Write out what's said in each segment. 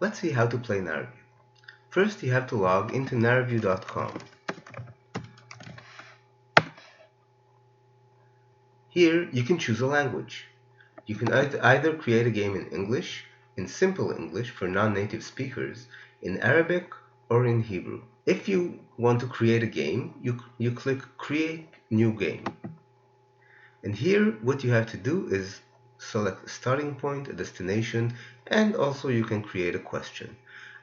Let's see how to play Naraview. First, you have to log into naraview.com. Here, you can choose a language. You can either create a game in English, in simple English for non-native speakers, in Arabic, or in Hebrew. If you want to create a game, you click Create New Game. And here, what you have to do is select a starting point, a destination, and also you can create a question.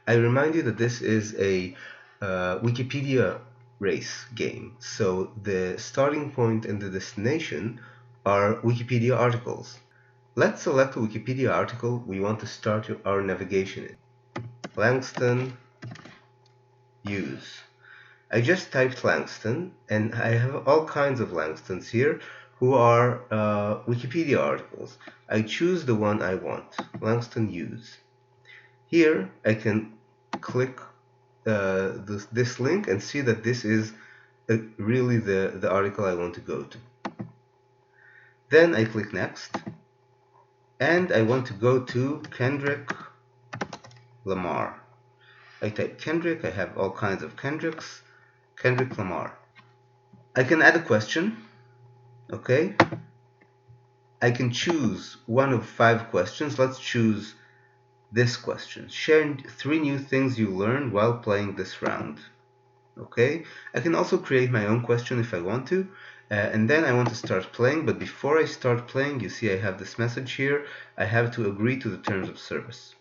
I remind you that this is a Wikipedia race game, so the starting point and the destination are Wikipedia articles. Let's select a Wikipedia article we want to start our navigation in. Langston use. I just typed Langston, and I have all kinds of Langstons here who are Wikipedia articles. I choose the one I want, Langston use. Here I can click this link and see that this is really the article I want to go to. Then I click next, and I want to go to Kendrick Lamar. I type Kendrick, I have all kinds of Kendricks. Kendrick Lamar. I can add a question, okay? I can choose one of 5 questions. Let's choose this question. Share 3 new things you learned while playing this round. Okay? I can also create my own question if I want to. And then I want to start playing, but before I start playing, you see I have this message here. I have to agree to the terms of service.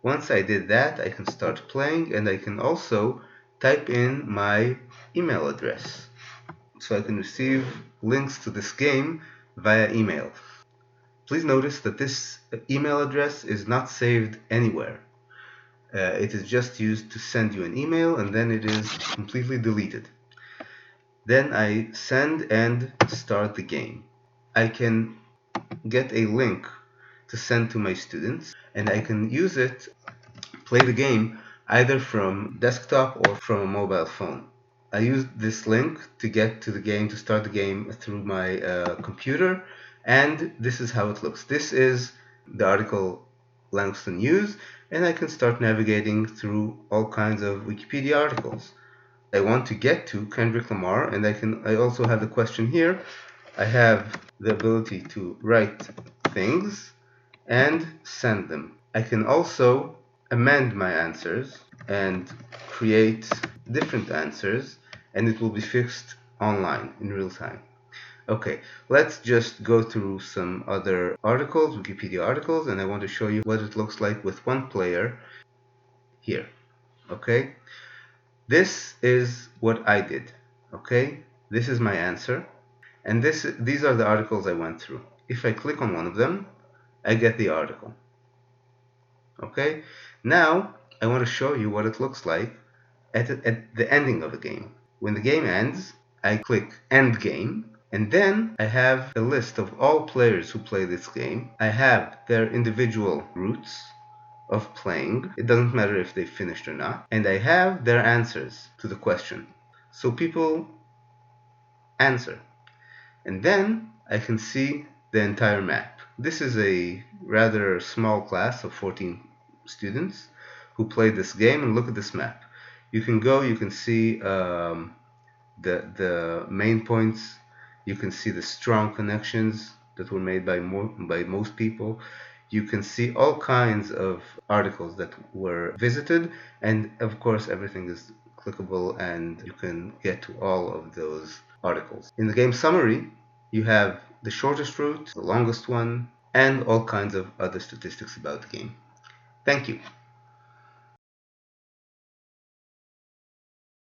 Once I did that, I can start playing, and I can also type in my email address, so I can receive links to this game via email. Please notice that this email address is not saved anywhere. It is just used to send you an email, and then it is completely deleted. Then I send and start the game. I can get a link to send to my students, and I can use it, play the game, either from desktop or from a mobile phone. I used this link to get to the game, to start the game through my computer, and this is how it looks. This is the article Langston used, and I can start navigating through all kinds of Wikipedia articles. I want to get to Kendrick Lamar, and I also have the question here. I have the ability to write things and send them. I can also amend my answers and create different answers, and it will be fixed online in real time. Okay, let's just go through some other articles, Wikipedia articles, and I want to show you what it looks like with one player here. Okay, this is what I did. Okay, this is my answer, and these are the articles I went through. If I click on one of them, I get the article. Okay, now I want to show you what it looks like at the ending of the game. When the game ends, I click End Game, and then I have a list of all players who play this game. I have their individual routes of playing. It doesn't matter if they finished or not. And I have their answers to the question. So people answer. And then I can see the entire map. This is a rather small class of 14 students who play this game, and look at this map. You can go, you can see the main points, you can see the strong connections that were made by most people. You can see all kinds of articles that were visited, and of course everything is clickable and you can get to all of those articles. In the game summary, you have the shortest route, the longest one, and all kinds of other statistics about the game. Thank you.